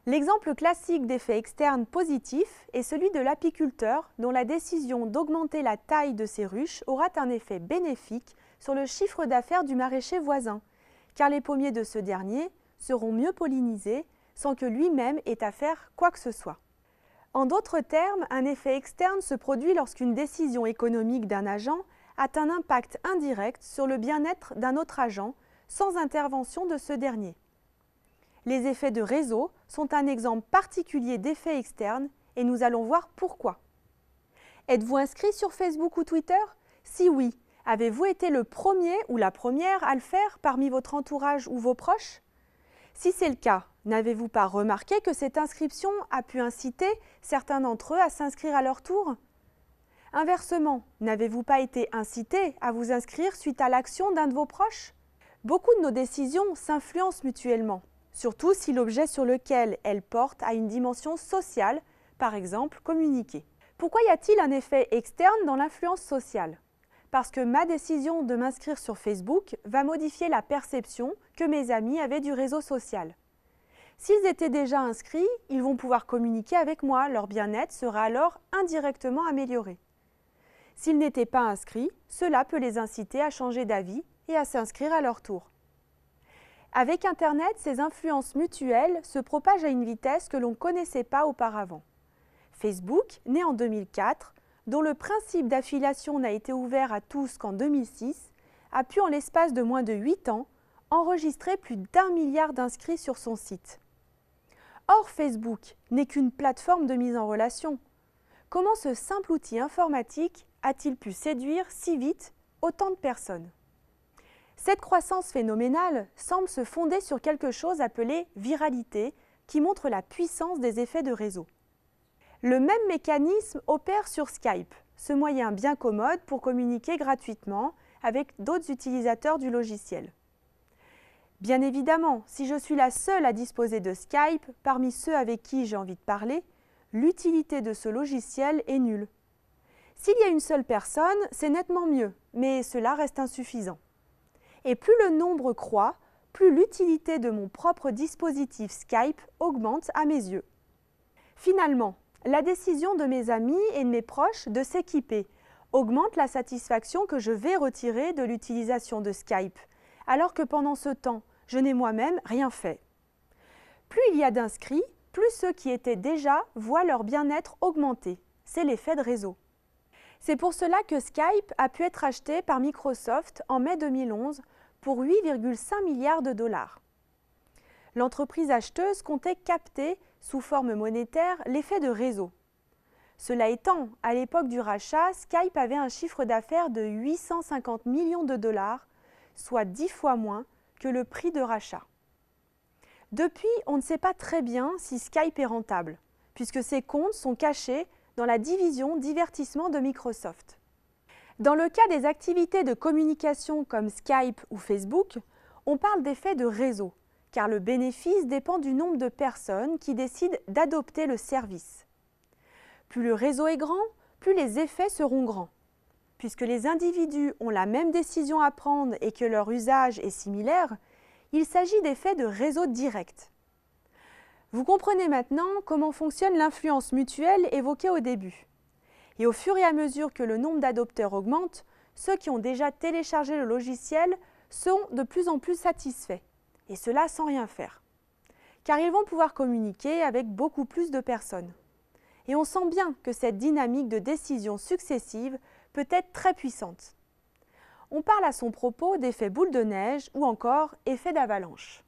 L'exemple classique d'effet externe positif est celui de l'apiculteur dont la décision d'augmenter la taille de ses ruches aura un effet bénéfique sur le chiffre d'affaires du maraîcher voisin, car les pommiers de ce dernier seront mieux pollinisés sans que lui-même ait à faire quoi que ce soit. En d'autres termes, un effet externe se produit lorsqu'une décision économique d'un agent a un impact indirect sur le bien-être d'un autre agent sans intervention de ce dernier. Les effets de réseau sont un exemple particulier d'effet externe et nous allons voir pourquoi. Êtes-vous inscrit sur Facebook ou Twitter? Si oui, avez-vous été le premier ou la première à le faire parmi votre entourage ou vos proches? Si c'est le cas, n'avez-vous pas remarqué que cette inscription a pu inciter certains d'entre eux à s'inscrire à leur tour? Inversement, n'avez-vous pas été incité à vous inscrire suite à l'action d'un de vos proches? Beaucoup de nos décisions s'influencent mutuellement, surtout si l'objet sur lequel elles portent a une dimension sociale, par exemple communiquer. Pourquoi y a-t-il un effet externe dans l'influence sociale? Parce que ma décision de m'inscrire sur Facebook va modifier la perception que mes amis avaient du réseau social. S'ils étaient déjà inscrits, ils vont pouvoir communiquer avec moi, leur bien-être sera alors indirectement amélioré. S'ils n'étaient pas inscrits, cela peut les inciter à changer d'avis et à s'inscrire à leur tour. Avec Internet, ces influences mutuelles se propagent à une vitesse que l'on ne connaissait pas auparavant. Facebook, né en 2004, dont le principe d'affiliation n'a été ouvert à tous qu'en 2006, a pu en l'espace de moins de 8 ans enregistrer plus d'1 milliard d'inscrits sur son site. Or, Facebook n'est qu'une plateforme de mise en relation. Comment ce simple outil informatique a-t-il pu séduire si vite autant de personnes? Cette croissance phénoménale semble se fonder sur quelque chose appelé viralité, qui montre la puissance des effets de réseau. Le même mécanisme opère sur Skype, ce moyen bien commode pour communiquer gratuitement avec d'autres utilisateurs du logiciel. Bien évidemment, si je suis la seule à disposer de Skype parmi ceux avec qui j'ai envie de parler, l'utilité de ce logiciel est nulle. S'il y a une seule personne, c'est nettement mieux, mais cela reste insuffisant. Et plus le nombre croît, plus l'utilité de mon propre dispositif Skype augmente à mes yeux. Finalement, la décision de mes amis et de mes proches de s'équiper augmente la satisfaction que je vais retirer de l'utilisation de Skype, alors que pendant ce temps, je n'ai moi-même rien fait. Plus il y a d'inscrits, plus ceux qui étaient déjà voient leur bien-être augmenter. C'est l'effet de réseau. C'est pour cela que Skype a pu être acheté par Microsoft en mai 2011 pour 8,5 milliards de dollars. L'entreprise acheteuse comptait capter, sous forme monétaire, l'effet de réseau. Cela étant, à l'époque du rachat, Skype avait un chiffre d'affaires de 850 millions de dollars, soit 10 fois moins que le prix de rachat. Depuis, on ne sait pas très bien si Skype est rentable, puisque ses comptes sont cachés dans la division divertissement de Microsoft. Dans le cas des activités de communication comme Skype ou Facebook, on parle d'effet de réseau, car le bénéfice dépend du nombre de personnes qui décident d'adopter le service. Plus le réseau est grand, plus les effets seront grands. Puisque les individus ont la même décision à prendre et que leur usage est similaire, il s'agit d'effets de réseau direct. Vous comprenez maintenant comment fonctionne l'influence mutuelle évoquée au début. Et au fur et à mesure que le nombre d'adopteurs augmente, ceux qui ont déjà téléchargé le logiciel sont de plus en plus satisfaits, et cela sans rien faire. Car ils vont pouvoir communiquer avec beaucoup plus de personnes. Et on sent bien que cette dynamique de décision successive peut être très puissante. On parle à son propos d'effet boule de neige ou encore effet d'avalanche.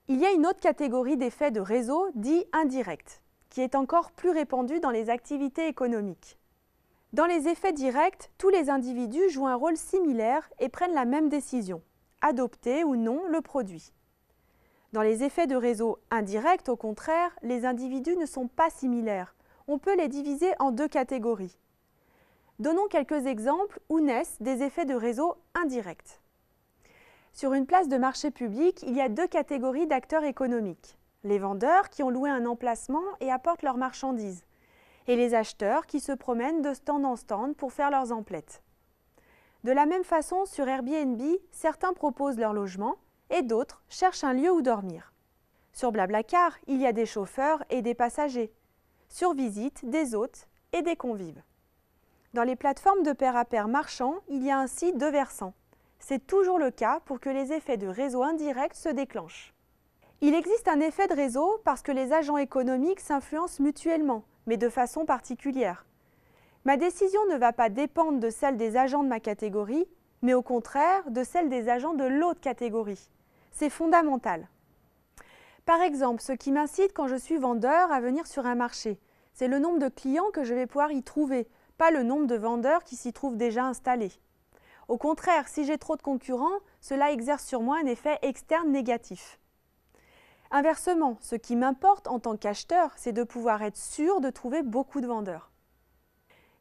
Il y a une autre catégorie d'effets de réseau dits indirects, qui est encore plus répandue dans les activités économiques. Dans les effets directs, tous les individus jouent un rôle similaire et prennent la même décision, adopter ou non le produit. Dans les effets de réseau indirects, au contraire, les individus ne sont pas similaires. On peut les diviser en deux catégories. Donnons quelques exemples où naissent des effets de réseau indirects. Sur une place de marché public, il y a deux catégories d'acteurs économiques. Les vendeurs qui ont loué un emplacement et apportent leurs marchandises, et les acheteurs qui se promènent de stand en stand pour faire leurs emplettes. De la même façon, sur Airbnb, certains proposent leur logement et d'autres cherchent un lieu où dormir. Sur Blablacar, il y a des chauffeurs et des passagers. Sur Visite, des hôtes et des convives. Dans les plateformes de pair à pair marchands, il y a ainsi deux versants. C'est toujours le cas pour que les effets de réseau indirect se déclenchent. Il existe un effet de réseau parce que les agents économiques s'influencent mutuellement, mais de façon particulière. Ma décision ne va pas dépendre de celle des agents de ma catégorie, mais au contraire de celle des agents de l'autre catégorie. C'est fondamental. Par exemple, ce qui m'incite quand je suis vendeur à venir sur un marché, c'est le nombre de clients que je vais pouvoir y trouver, pas le nombre de vendeurs qui s'y trouvent déjà installés. Au contraire, si j'ai trop de concurrents, cela exerce sur moi un effet externe négatif. Inversement, ce qui m'importe en tant qu'acheteur, c'est de pouvoir être sûr de trouver beaucoup de vendeurs.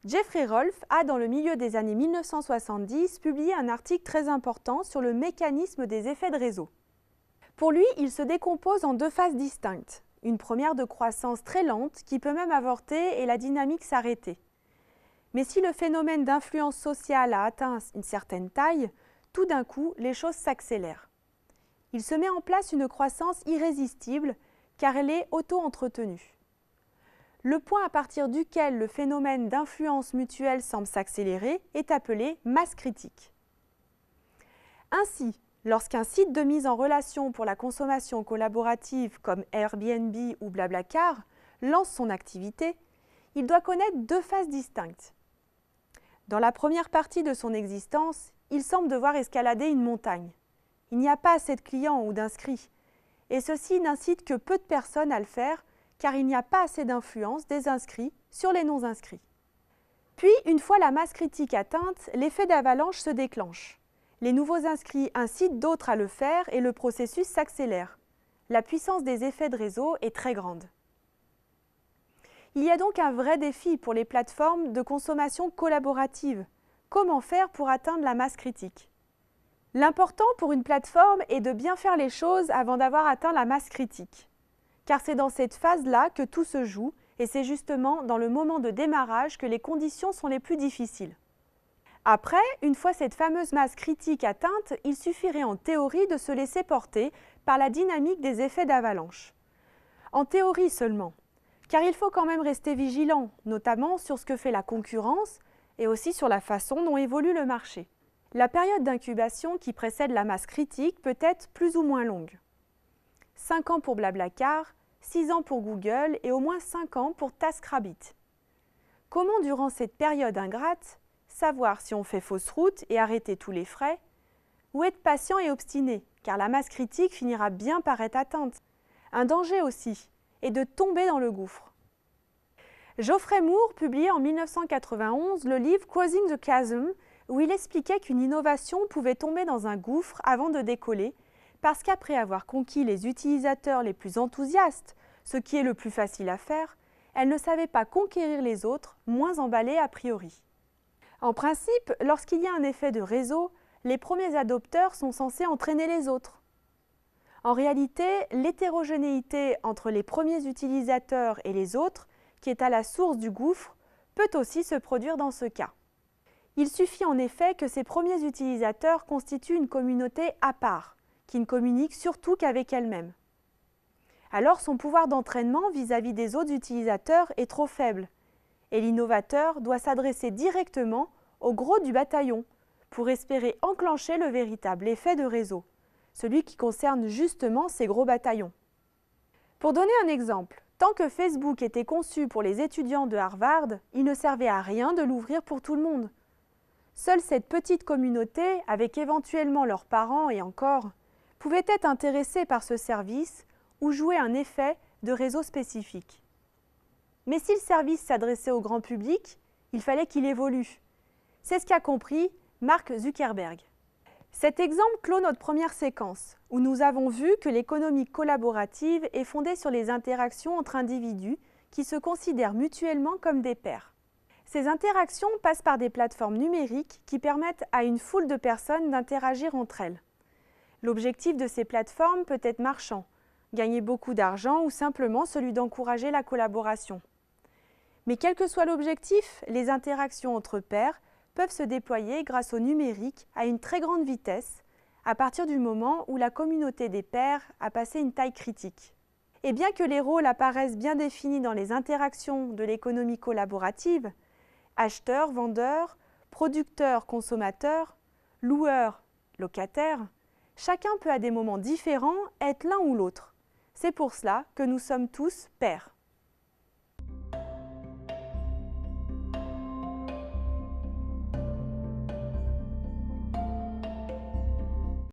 Jeffrey Rolfe a, dans le milieu des années 1970, publié un article très important sur le mécanisme des effets de réseau. Pour lui, il se décompose en deux phases distinctes. Une première de croissance très lente qui peut même avorter et la dynamique s'arrêter. Mais si le phénomène d'influence sociale a atteint une certaine taille, tout d'un coup, les choses s'accélèrent. Il se met en place une croissance irrésistible car elle est auto-entretenue. Le point à partir duquel le phénomène d'influence mutuelle semble s'accélérer est appelé masse critique. Ainsi, lorsqu'un site de mise en relation pour la consommation collaborative comme Airbnb ou Blablacar lance son activité, il doit connaître deux phases distinctes. Dans la première partie de son existence, il semble devoir escalader une montagne. Il n'y a pas assez de clients ou d'inscrits, et ceci n'incite que peu de personnes à le faire car il n'y a pas assez d'influence des inscrits sur les non-inscrits. Puis, une fois la masse critique atteinte, l'effet d'avalanche se déclenche. Les nouveaux inscrits incitent d'autres à le faire et le processus s'accélère. La puissance des effets de réseau est très grande. Il y a donc un vrai défi pour les plateformes de consommation collaborative. Comment faire pour atteindre la masse critique? L'important pour une plateforme est de bien faire les choses avant d'avoir atteint la masse critique. Car c'est dans cette phase-là que tout se joue et c'est justement dans le moment de démarrage que les conditions sont les plus difficiles. Après, une fois cette fameuse masse critique atteinte, il suffirait en théorie de se laisser porter par la dynamique des effets d'avalanche. En théorie seulement. Car il faut quand même rester vigilant, notamment sur ce que fait la concurrence et aussi sur la façon dont évolue le marché. La période d'incubation qui précède la masse critique peut être plus ou moins longue. 5 ans pour Blablacar, 6 ans pour Google et au moins 5 ans pour TaskRabbit. Comment, durant cette période ingrate, savoir si on fait fausse route et arrêter tous les frais, ou être patient et obstiné, car la masse critique finira bien par être atteinte. Un danger aussi est de tomber dans le gouffre. Geoffrey Moore publiait en 1991 le livre Crossing the Chasm, où il expliquait qu'une innovation pouvait tomber dans un gouffre avant de décoller, parce qu'après avoir conquis les utilisateurs les plus enthousiastes, ce qui est le plus facile à faire, elle ne savait pas conquérir les autres, moins emballés a priori. En principe, lorsqu'il y a un effet de réseau, les premiers adopteurs sont censés entraîner les autres. En réalité, l'hétérogénéité entre les premiers utilisateurs et les autres, qui est à la source du gouffre, peut aussi se produire dans ce cas. Il suffit en effet que ces premiers utilisateurs constituent une communauté à part, qui ne communique surtout qu'avec elle-même. Alors son pouvoir d'entraînement vis-à-vis des autres utilisateurs est trop faible, et l'innovateur doit s'adresser directement au gros du bataillon pour espérer enclencher le véritable effet de réseau, celui qui concerne justement ces gros bataillons. Pour donner un exemple, tant que Facebook était conçu pour les étudiants de Harvard, il ne servait à rien de l'ouvrir pour tout le monde. Seule cette petite communauté, avec éventuellement leurs parents et encore, pouvait être intéressée par ce service ou jouer un effet de réseau spécifique. Mais si le service s'adressait au grand public, il fallait qu'il évolue. C'est ce qu'a compris Mark Zuckerberg. Cet exemple clôt notre première séquence, où nous avons vu que l'économie collaborative est fondée sur les interactions entre individus qui se considèrent mutuellement comme des pairs. Ces interactions passent par des plateformes numériques qui permettent à une foule de personnes d'interagir entre elles. L'objectif de ces plateformes peut être marchand, gagner beaucoup d'argent ou simplement celui d'encourager la collaboration. Mais quel que soit l'objectif, les interactions entre pairs peuvent se déployer grâce au numérique à une très grande vitesse à partir du moment où la communauté des pairs a passé une taille critique. Et bien que les rôles apparaissent bien définis dans les interactions de l'économie collaborative, acheteurs, vendeurs, producteurs, consommateurs, loueurs, locataires, chacun peut à des moments différents être l'un ou l'autre. C'est pour cela que nous sommes tous pairs.